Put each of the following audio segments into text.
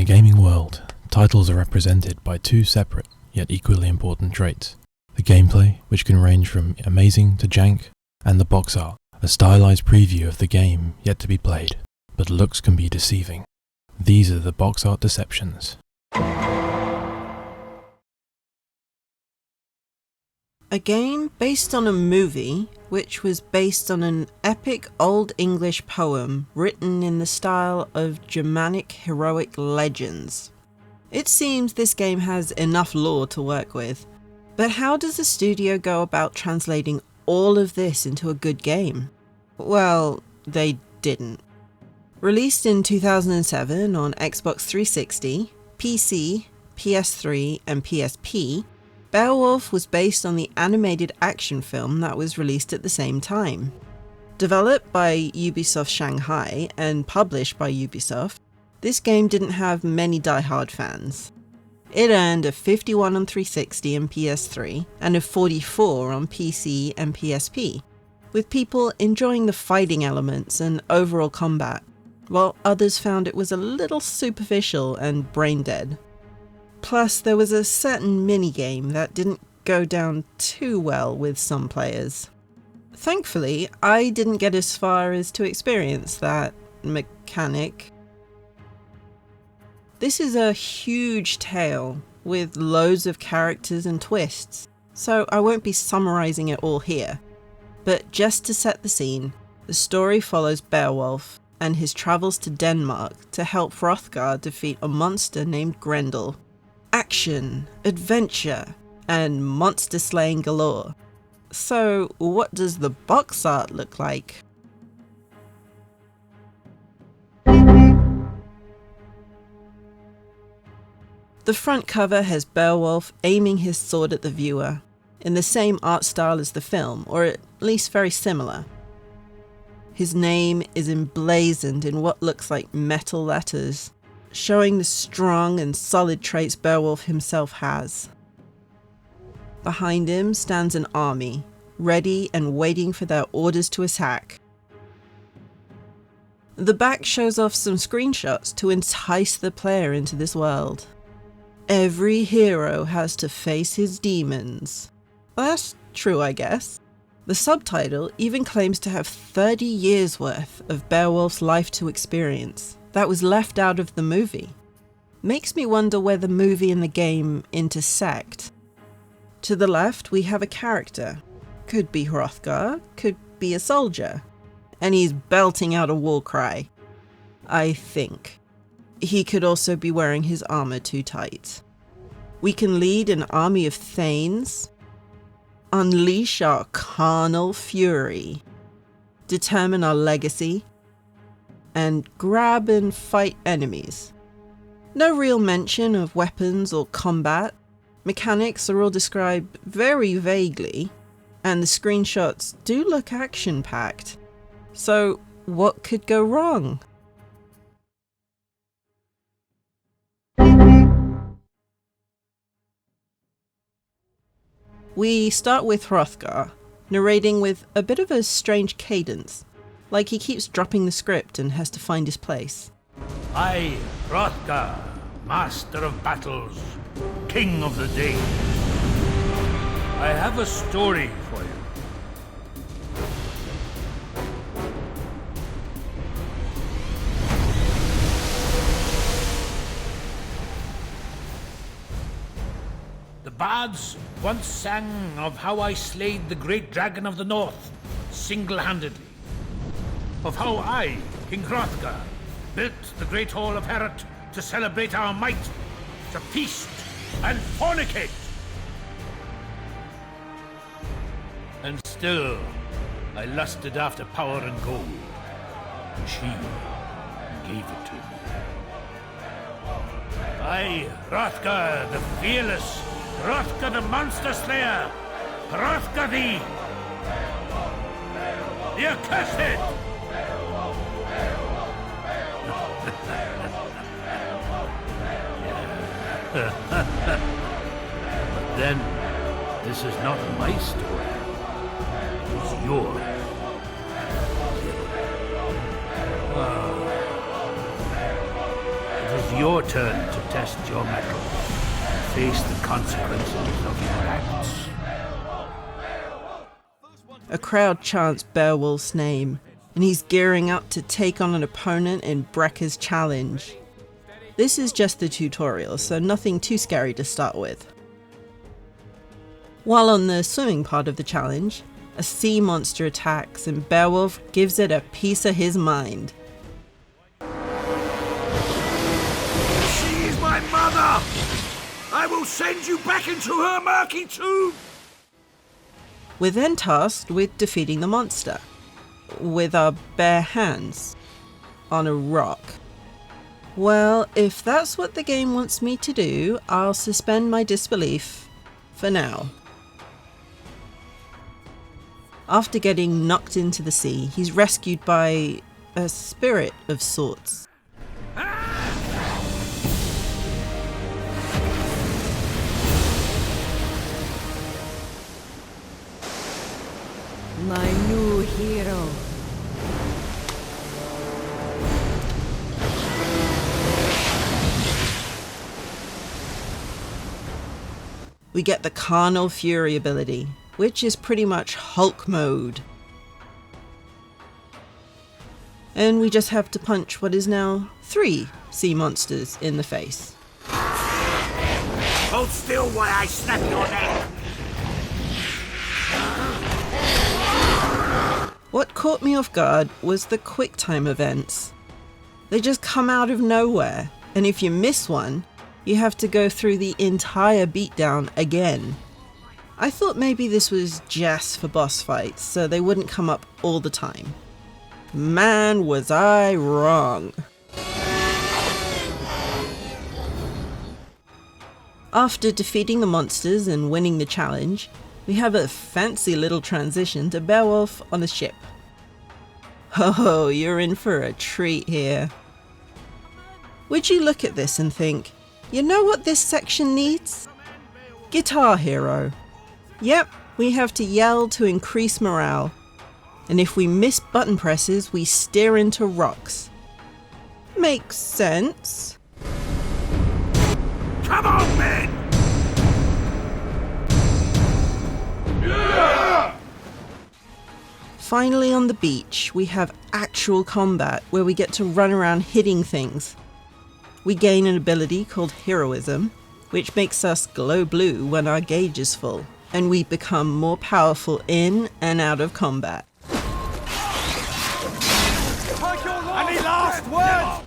gaming world, titles are represented by two separate, yet equally important traits. The gameplay, which can range from amazing to jank, and the box art, a stylized preview of the game yet to be played, but looks can be deceiving. These are the box art deceptions. A game based on a movie, which was based on an epic Old English poem written in the style of Germanic heroic legends. It seems this game has enough lore to work with, but how does the studio go about translating all of this into a good game? Well, they didn't. Released in 2007 on Xbox 360, PC, PS3 and PSP, Beowulf was based on the animated action film that was released at the same time. Developed by Ubisoft Shanghai and published by Ubisoft, this game didn't have many die-hard fans. It earned a 51 on 360 and PS3 and a 44 on PC and PSP, with people enjoying the fighting elements and overall combat, while others found it was a little superficial and brain-dead. Plus, there was a certain minigame that didn't go down too well with some players. Thankfully, I didn't get as far as to experience that mechanic. This is a huge tale with loads of characters and twists, so I won't be summarising it all here. But just to set the scene, the story follows Beowulf and his travels to Denmark to help Hrothgar defeat a monster named Grendel. Action, adventure, and monster slaying galore. So, what does the box art look like? The front cover has Beowulf aiming his sword at the viewer, in the same art style as the film, or at least very similar. His name is emblazoned in what looks like metal letters, showing the strong and solid traits Beowulf himself has. Behind him stands an army, ready and waiting for their orders to attack. The back shows off some screenshots to entice the player into this world. Every hero has to face his demons. That's true, I guess. The subtitle even claims to have 30 years worth of Beowulf's life to experience that was left out of the movie. Makes me wonder where the movie and the game intersect. To the left, we have a character. Could be Hrothgar, could be a soldier. And he's belting out a war cry. I think. He could also be wearing his armor too tight. We can lead an army of thanes, unleash our carnal fury, determine our legacy, and grab and fight enemies. No real mention of weapons or combat. Mechanics are all described very vaguely, and the screenshots do look action-packed. So, what could go wrong? We start with Hrothgar, narrating with a bit of a strange cadence, like he keeps dropping the script and has to find his place. I, Hrothgar, master of battles, king of the day. I have a story for you. The bards once sang of how I slayed the great dragon of the north, single-handedly. Of how I, King Hrothgar, built the great hall of CHARAT to celebrate our might, to feast and fornicate. And still, I lusted after power and gold, and she gave it to me. I, Hrothgar the fearless, Hrothgar the monster slayer, Hrothgar the accursed! But then, this is not my story. It's yours. It was your turn to test your mettle and face the consequences of your acts. A crowd chants Beowulf's name, and he's gearing up to take on an opponent in Brekka's challenge. This is just the tutorial, so nothing too scary to start with. While on the swimming part of the challenge, a sea monster attacks and Beowulf gives it a piece of his mind. She is my mother! I will send you back into her murky tomb! We're then tasked with defeating the monster, with our bare hands, on a rock. Well, if that's what the game wants me to do, I'll suspend my disbelief for now. After getting knocked into the sea, he's rescued by a spirit of sorts. My new hero. We get the Carnal Fury ability, which is pretty much Hulk mode. And we just have to punch what is now 3 sea monsters in the face. Hold still while I snap your neck! What caught me off guard was the QuickTime events. They just come out of nowhere, and if you miss one, you have to go through the entire beatdown again. I thought maybe this was just for boss fights, so they wouldn't come up all the time. Man, was I wrong. After defeating the monsters and winning the challenge, we have a fancy little transition to Beowulf on a ship. Oh, you're in for a treat here. Would you look at this and think, you know what this section needs? Guitar Hero. Yep, we have to yell to increase morale. And if we miss button presses, we steer into rocks. Makes sense. Come on, men! Finally on the beach, we have actual combat where we get to run around hitting things. We gain an ability called Heroism, which makes us glow blue when our gauge is full, and we become more powerful in and out of combat. Any last words?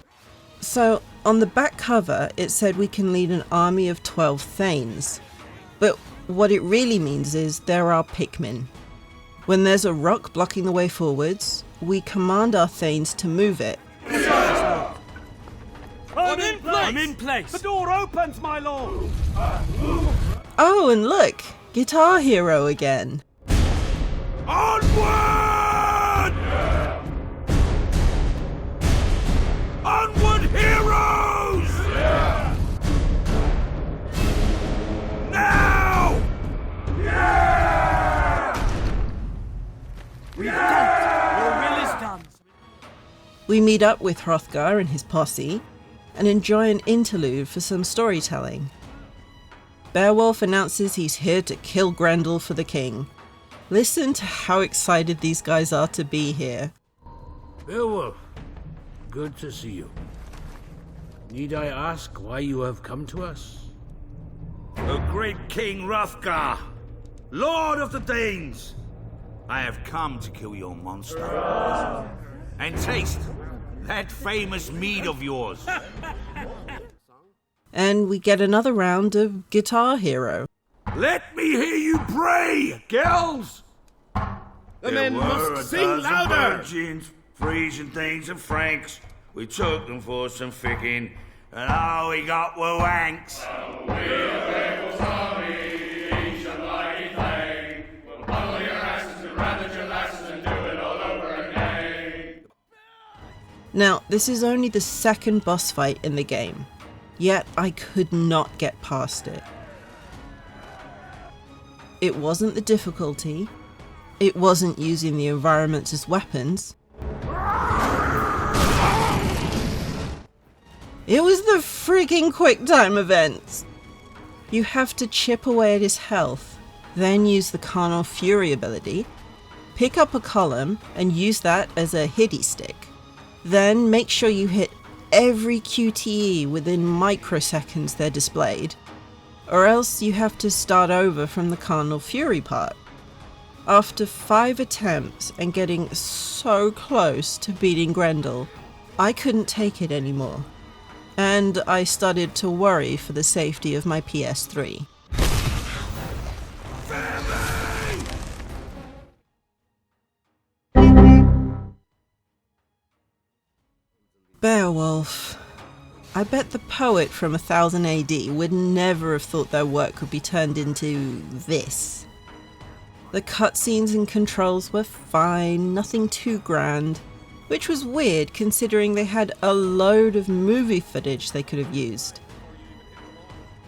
So, on the back cover, it said we can lead an army of 12 Thanes. But what it really means is there are Pikmin. When there's a rock blocking the way forwards, we command our Thanes to move it. I'm in place! I'm in place! The door opens, my lord! Oh, and look! Guitar Hero again. Onward! Onward, heroes! Now! We've done it! Your will is done! We meet up with Hrothgar and his posse, and enjoy an interlude for some storytelling. Beowulf announces he's here to kill Grendel for the king. Listen to how excited these guys are to be here. Beowulf, good to see you. Need I ask why you have come to us? O great King Hrothgar, Lord of the Danes, I have come to kill your monster. And taste that famous mead of yours. And we get another round of Guitar Hero. Let me hear you bray, girls! The men must sing louder! Virgins, Frisian Danes and Franks. We took them for some ficking, and all we got were wanks. Now, this is only the second boss fight in the game, yet I could not get past it. It wasn't the difficulty, it wasn't using the environments as weapons. It was the freaking QuickTime events! You have to chip away at his health, then use the Carnal Fury ability, pick up a column and use that as a hitty stick. Then make sure you hit every QTE within microseconds they're displayed, or else you have to start over from the Carnal Fury part. After 5 attempts and getting so close to beating Grendel, I couldn't take it anymore, and I started to worry for the safety of my PS3. Beowulf. I bet the poet from 1000 AD would never have thought their work could be turned into this. The cutscenes and controls were fine, nothing too grand, which was weird considering they had a load of movie footage they could have used.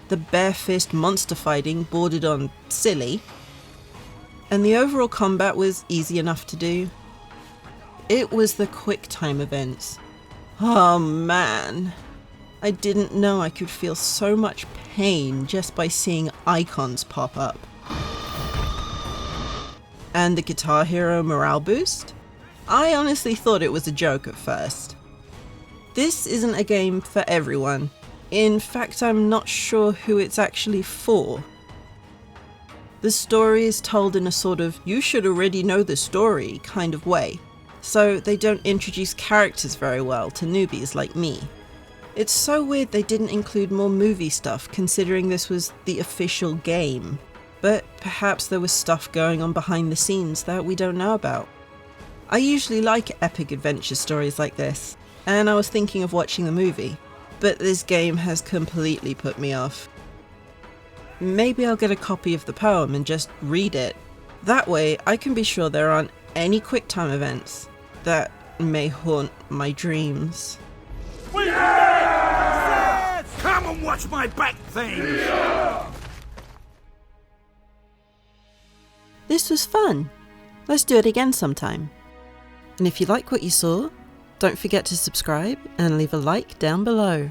The bare fist monster fighting bordered on silly, and the overall combat was easy enough to do. It was the QuickTime events. Oh man, I didn't know I could feel so much pain just by seeing icons pop up. And the Guitar Hero morale boost? I honestly thought it was a joke at first. This isn't a game for everyone. In fact, I'm not sure who it's actually for. The story is told in a sort of you should already know the story kind of way, so they don't introduce characters very well to newbies like me. It's so weird they didn't include more movie stuff considering this was the official game, but perhaps there was stuff going on behind the scenes that we don't know about. I usually like epic adventure stories like this, and I was thinking of watching the movie, but this game has completely put me off. Maybe I'll get a copy of the poem and just read it. That way I can be sure there aren't any QuickTime events that may haunt my dreams. Come and watch my back things! This was fun. Let's do it again sometime. And if you like what you saw, don't forget to subscribe and leave a like down below.